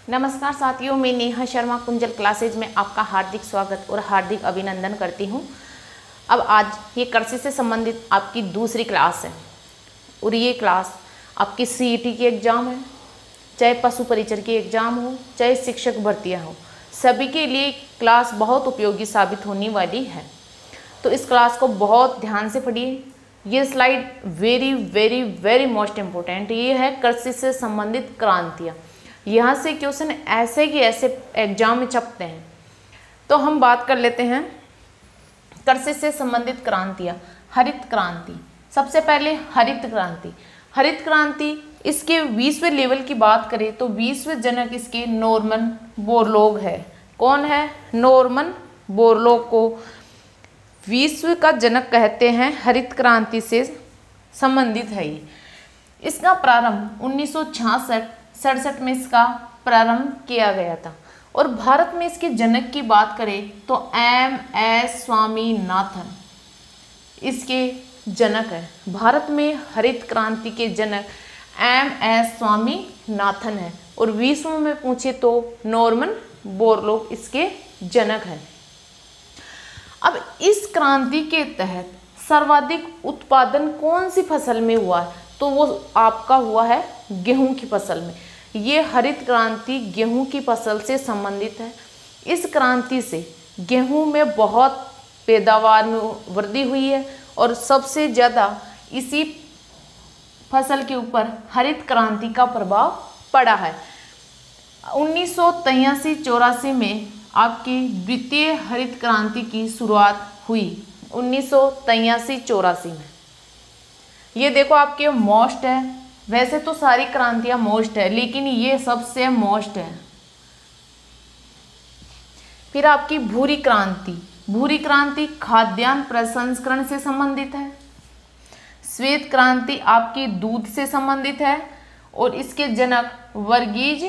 नमस्कार साथियों, मैं नेहा शर्मा कुंजल क्लासेज में आपका हार्दिक स्वागत और हार्दिक अभिनंदन करती हूँ। अब आज ये कृषि से संबंधित आपकी दूसरी क्लास है और ये क्लास आपकी सीईटी की एग्ज़ाम है, चाहे पशु परिचर की एग्ज़ाम हो, चाहे शिक्षक भर्तियाँ हो, सभी के लिए क्लास बहुत उपयोगी साबित होने वाली है। तो इस क्लास को बहुत ध्यान से पढ़िए। ये slide very very very most important, ये है कृषि से संबंधित क्रांतियाँ। यहाँ से क्वेश्चन ऐसे कि ऐसे एग्जाम में छपते हैं। तो हम बात कर लेते हैं कृषि से संबंधित क्रांतियाँ। हरित क्रांति, सबसे पहले हरित क्रांति। हरित क्रांति इसके 20वें लेवल की बात करें तो 20वें जनक इसके नॉर्मन बोरलॉग है। कौन है? नॉर्मन बोरलॉग को विश्व का जनक कहते हैं। हरित क्रांति से संबंधित है ये। इसका प्रारंभ 1966 में इसका प्रारंभ किया गया था और भारत में इसके जनक की बात करें तो एम.एस. स्वामीनाथन इसके जनक है। भारत में हरित क्रांति के जनक एम.एस. स्वामीनाथन है और विश्व में पूछे तो नॉर्मन बोरलॉग इसके जनक है। अब इस क्रांति के तहत सर्वाधिक उत्पादन कौन सी फसल में हुआ है? तो वो आपका हुआ है गेहूं की फसल में। ये हरित क्रांति गेहूं की फसल से संबंधित है। इस क्रांति से गेहूं में बहुत पैदावार में वृद्धि हुई है और सबसे ज़्यादा इसी फसल के ऊपर हरित क्रांति का प्रभाव पड़ा है। 1983-84 में आपकी द्वितीय हरित क्रांति की शुरुआत हुई। 1983-84 में ये देखो आपके मोस्ट है। वैसे तो सारी क्रांतियां मोस्ट है लेकिन ये सबसे मोस्ट है। फिर आपकी भूरी क्रांति। भूरी क्रांति खाद्यान्न प्रसंस्करण से संबंधित है। श्वेत क्रांति आपकी दूध से संबंधित है और इसके जनक वर्गीज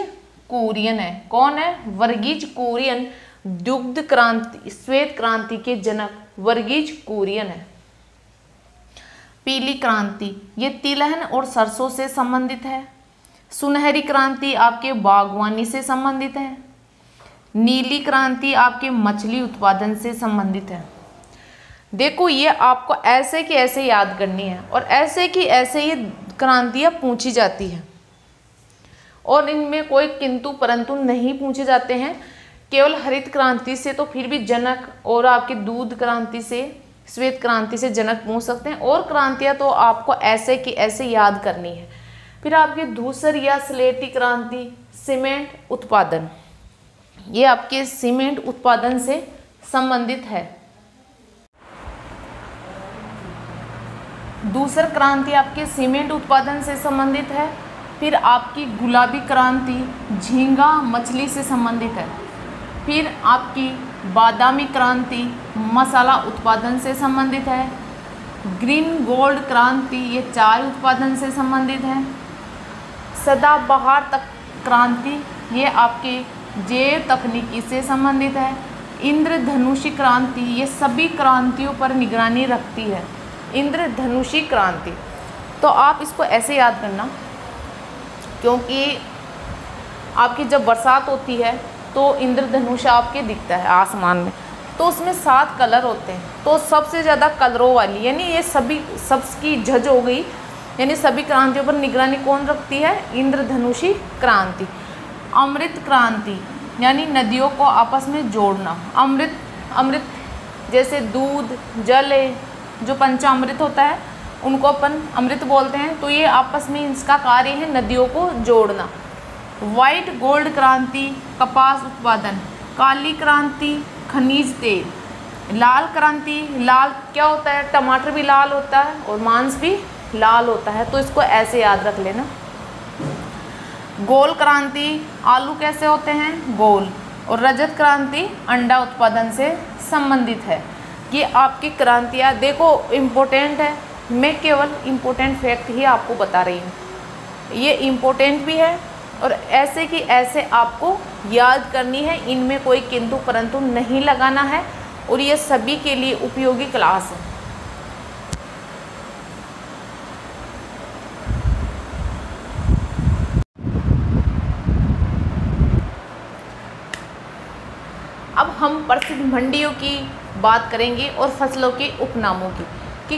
कुरियन है। कौन है? वर्गीज कुरियन दुग्ध क्रांति, श्वेत क्रांति के जनक वर्गीज कुरियन है। पीली क्रांति ये तिलहन और सरसों से संबंधित है। सुनहरी क्रांति आपके बागवानी से संबंधित है। नीली क्रांति आपके मछली उत्पादन से संबंधित है। देखो ये आपको ऐसे कि ऐसे याद करनी है और ऐसे कि ऐसे ये क्रांतियाँ पूछी जाती हैं और इनमें कोई किंतु परंतु नहीं पूछे जाते हैं। केवल हरित क्रांति से तो फिर भी जनक और आपके दूध क्रांति से, श्वेत क्रांति से जनक पूछ सकते हैं और क्रांतियाँ तो आपको ऐसे कि ऐसे याद करनी है। फिर आपकी धूसर या स्लेटी क्रांति सीमेंट उत्पादन, ये आपके सीमेंट उत्पादन से संबंधित है। धूसर क्रांति आपके सीमेंट उत्पादन से संबंधित है। फिर आपकी गुलाबी क्रांति झींगा मछली से संबंधित है। फिर आपकी बादामी क्रांति मसाला उत्पादन से संबंधित है। ग्रीन गोल्ड क्रांति ये चाय उत्पादन से संबंधित है। सदाबहार तक क्रांति ये आपके जैव तकनीकी से संबंधित है। इंद्रधनुषी क्रांति ये सभी क्रांतियों पर निगरानी रखती है। इंद्रधनुषी क्रांति तो आप इसको ऐसे याद करना, क्योंकि आपकी जब बरसात होती है तो इंद्रधनुष आपके दिखता है आसमान में, तो उसमें 7 कलर होते हैं। तो सबसे ज़्यादा कलरों वाली यानी ये सभी सबकी जज हो गई, यानी सभी क्रांतियों पर निगरानी कौन रखती है? इंद्रधनुषी क्रांति। अमृत क्रांति यानी नदियों को आपस में जोड़ना। अमृत जैसे दूध, जल, जो पंचामृत होता है उनको अपन अमृत बोलते हैं। तो ये आपस में इसका कार्य है नदियों को जोड़ना। व्हाइट गोल्ड क्रांति कपास उत्पादन। काली क्रांति खनिज तेल। लाल क्रांति, लाल क्या होता है? टमाटर भी लाल होता है और मांस भी लाल होता है, तो इसको ऐसे याद रख लेना। गोल क्रांति आलू कैसे होते हैं? गोल। और रजत क्रांति अंडा उत्पादन से संबंधित है। ये आपकी क्रांतियाँ देखो इम्पोर्टेंट है। मैं केवल इम्पोर्टेंट फैक्ट ही आपको बता रही हूँ। ये इम्पोर्टेंट भी है और ऐसे कि ऐसे आपको याद करनी है। इनमें कोई किंतु परंतु नहीं लगाना है और ये सभी के लिए उपयोगी क्लास है। अब हम प्रसिद्ध मंडियों की बात करेंगे और फसलों के उपनामों की, कि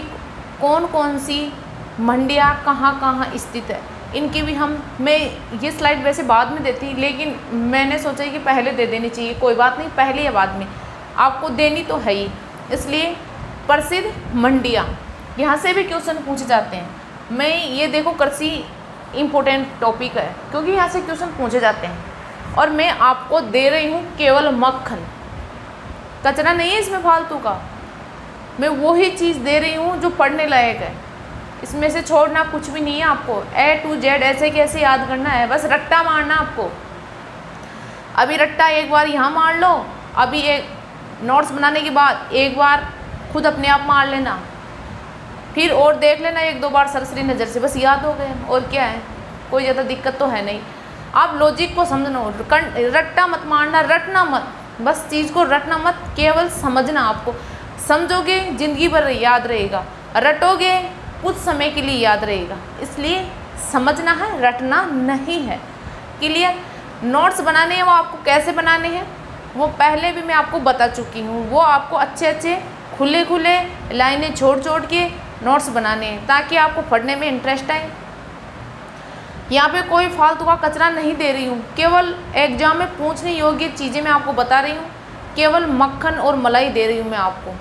कौन कौन सी मंडियाँ कहाँ कहाँ स्थित है। इनकी भी मैं ये स्लाइड वैसे बाद में देती, लेकिन मैंने सोचा कि पहले दे देनी चाहिए। कोई बात नहीं, पहले या बाद में आपको देनी तो है ही। इसलिए प्रसिद्ध मंडियाँ, यहाँ से भी क्वेश्चन पूछे जाते हैं। मैं ये देखो, कृषि इम्पोर्टेंट टॉपिक है क्योंकि यहाँ से क्वेश्चन पूछे जाते हैं। और मैं आपको दे रही हूँ केवल मक्खन, कचरा नहीं है इसमें फालतू का। मैं वही चीज़ दे रही हूँ जो पढ़ने लायक है, इसमें से छोड़ना कुछ भी नहीं है। आपको A to Z ऐसे कैसे याद करना है, बस रट्टा मारना आपको। अभी रट्टा एक बार यहाँ मार लो, अभी एक नोट्स बनाने के बाद एक बार खुद अपने आप मार लेना, फिर और देख लेना एक दो बार सरसरी नज़र से, बस याद हो गए। और क्या है, कोई ज़्यादा दिक्कत तो है नहीं। आप लॉजिक को समझना, रट्टा मत मारना, रटना मत, बस चीज़ को रटना मत, केवल समझना। आपको समझोगे ज़िंदगी भर याद रहेगा, रटोगे कुछ समय के लिए याद रहेगा। इसलिए समझना है, रटना नहीं है। क्लियर? नोट्स बनाने हैं, वो आपको कैसे बनाने हैं वो पहले भी मैं आपको बता चुकी हूँ। वो आपको अच्छे अच्छे खुले खुले लाइनें छोड़ छोड़ के नोट्स बनाने हैं ताकि आपको पढ़ने में इंटरेस्ट आए। यहाँ पे कोई फालतू का कचरा नहीं दे रही हूँ, केवल एग्जाम में पूछने योग्य चीज़ें मैं आपको बता रही हूँ। केवल मक्खन और मलाई दे रही हूँ मैं आपको,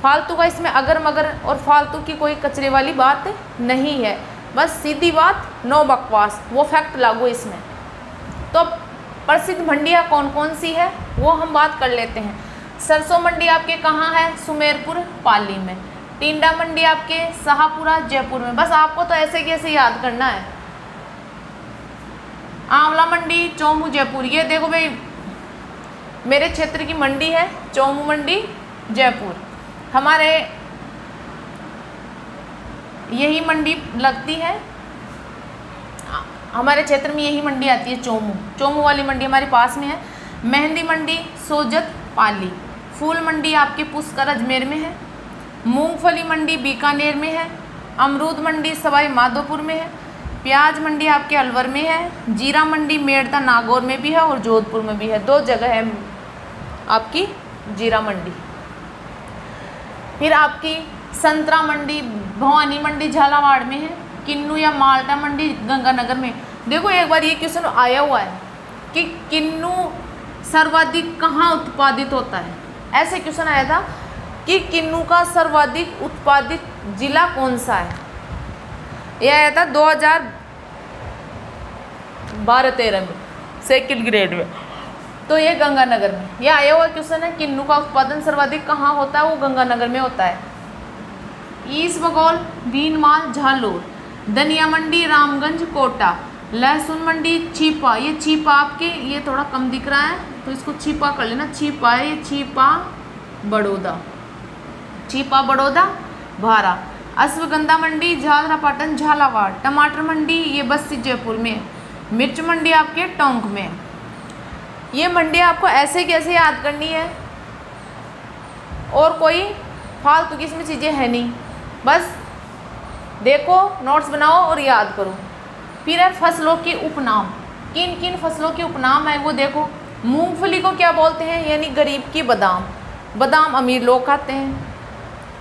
फालतू का इसमें अगर मगर और फालतू की कोई कचरे वाली बात नहीं है। बस सीधी बात, नो बकवास, वो फैक्ट लागू इसमें। तो प्रसिद्ध मंडियाँ कौन कौन सी है वो हम बात कर लेते हैं। सरसों मंडी आपके कहाँ है? सुमेरपुर पाली में। टिंडा मंडी आपके शाहपुरा जयपुर में। बस आपको तो ऐसे कैसे याद करना है। आंवला मंडी चौमू जयपुर। ये देखो भाई, मेरे क्षेत्र की मंडी है चौमू मंडी जयपुर। हमारे यही मंडी लगती है, हमारे क्षेत्र में यही मंडी आती है चौमू वाली मंडी हमारे पास में है। मेहंदी मंडी सोजत पाली। फूल मंडी आपके पुष्कर अजमेर में है। मूंगफली मंडी बीकानेर में है। अमरूद मंडी सवाई माधोपुर में है। प्याज मंडी आपके अलवर में है। जीरा मंडी मेड़ता नागौर में भी है और जोधपुर में भी है। 2 जगह है आपकी जीरा मंडी। फिर आपकी संतरा मंडी भवानी मंडी झालावाड़ में है। किन्नू या माल्टा मंडी गंगानगर में। देखो एक बार ये क्वेश्चन आया हुआ है कि किन्नू सर्वाधिक कहाँ उत्पादित होता है। ऐसे क्वेश्चन आया था कि किन्नू का सर्वाधिक उत्पादित जिला कौन सा है। यह आया था 2012-13 में, सेकंड ग्रेड में। तो ये गंगानगर में यह आया हुआ क्वेश्चन है। किन्नू का उत्पादन सर्वाधिक कहाँ होता है? वो गंगानगर में होता है। ईस्ट बगौल भीनमाल झालोर। धनिया मंडी रामगंज कोटा। लहसुन मंडी छीपा। ये छीपा आपके, ये थोड़ा कम दिख रहा है तो इसको छीपा कर लेना। छीपा है ये, छीपा बड़ौदा। छीपा बड़ौदा भारा। अश्वगंधा मंडी झालरापाटन झालावाड़। टमाटर मंडी ये बस्ती जयपुर में। मिर्च मंडी आपके टोंक में। ये मंडी आपको ऐसे कैसे याद करनी है, और कोई फालतू की इसमें चीज़ें है नहीं। बस देखो, नोट्स बनाओ और याद करो। फिर है फसलों के उपनाम। किन किन फसलों के उपनाम है वो देखो। मूंगफली को क्या बोलते हैं? यानी गरीब की बादाम। बादाम अमीर लोग खाते हैं,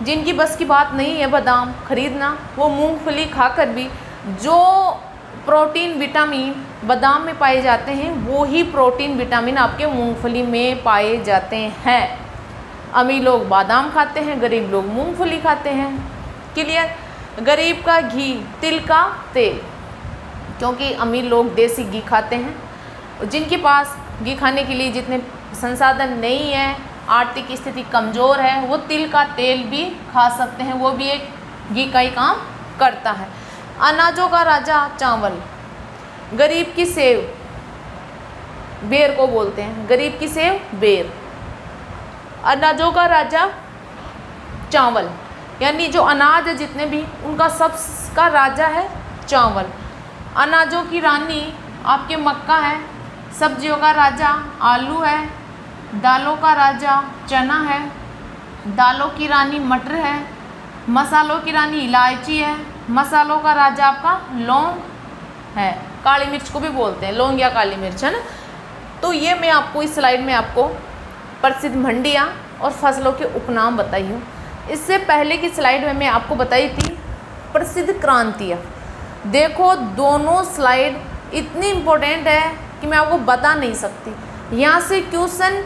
जिनकी बस की बात नहीं है बादाम खरीदना, वो मूंगफली खाकर भी जो प्रोटीन विटामिन बादाम में पाए जाते हैं वो ही प्रोटीन विटामिन आपके मूंगफली में पाए जाते हैं। अमीर लोग बादाम खाते हैं, गरीब लोग मूंगफली खाते हैं। क्लियर? गरीब का घी, तिल का तेल, क्योंकि अमीर लोग देसी घी खाते हैं। जिनके पास घी खाने के लिए जितने संसाधन नहीं है, आर्थिक स्थिति कमज़ोर है, वो तिल का तेल भी खा सकते हैं, वो भी एक घी का ही काम करता है। अनाजों का राजा चावल। गरीब की सेव, बेर को बोलते हैं। गरीब की सेव बेर। अनाजों का राजा चावल, यानी जो अनाज है जितने भी, उनका सबका राजा है चावल। अनाजों की रानी आपके मक्का है। सब्जियों का राजा आलू है। दालों का राजा चना है। दालों की रानी मटर है। मसालों की रानी इलायची है। मसालों का राजा आपका लौंग है। काली मिर्च को भी बोलते हैं, लौंग या काली मिर्च, है ना। तो ये मैं आपको इस स्लाइड में आपको प्रसिद्ध मंडियाँ और फसलों के उपनाम बताई हूँ। इससे पहले की स्लाइड में मैं आपको बताई थी प्रसिद्ध क्रांतियाँ। देखो दोनों स्लाइड इतनी इम्पोर्टेंट है कि मैं आपको बता नहीं सकती। यहाँ से क्वेश्चन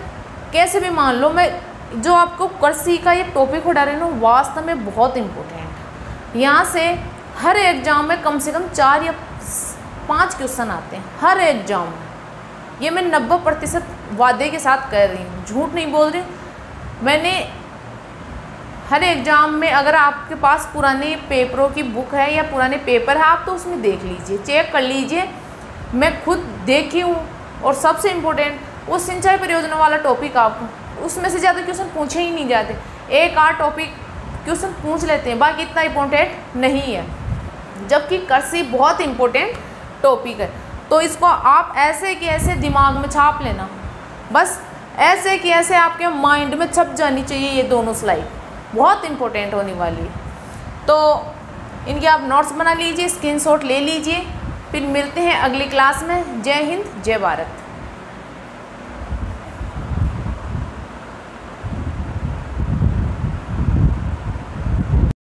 कैसे भी मान लो, मैं जो आपको कृषि का ये टॉपिक उठा रही हूँ वास्तव में बहुत इम्पोर्टेंट है। यहाँ से हर एग्जाम में कम से कम 4 या 5 क्वेश्चन आते हैं हर एग्जाम में। ये मैं 90% वादे के साथ कह रही हूँ, झूठ नहीं बोल रही। मैंने हर एग्ज़ाम में, अगर आपके पास पुराने पेपरों की बुक है या पुराने पेपर है आप तो उसमें देख लीजिए, चेक कर लीजिए। मैं खुद देखी हूँ। और सबसे इम्पोर्टेंट वो सिंचाई परियोजना वाला टॉपिक, आपको उसमें से ज़्यादा क्वेश्चन पूछे ही नहीं जाते। 1-8 टॉपिक क्वेश्चन पूछ लेते हैं, बाकी इतना इम्पोर्टेंट नहीं है, जबकि कृषि बहुत इम्पोर्टेंट टॉपिक है। तो इसको आप ऐसे कि ऐसे दिमाग में छाप लेना, बस ऐसे कि ऐसे आपके माइंड में छप जानी चाहिए। ये दोनों स्लाइड बहुत इम्पोर्टेंट होने वाली है, तो इनके आप नोट्स बना लीजिए, स्क्रीनशॉट ले लीजिए। फिर मिलते हैं अगली क्लास में। जय हिंद, जय भारत।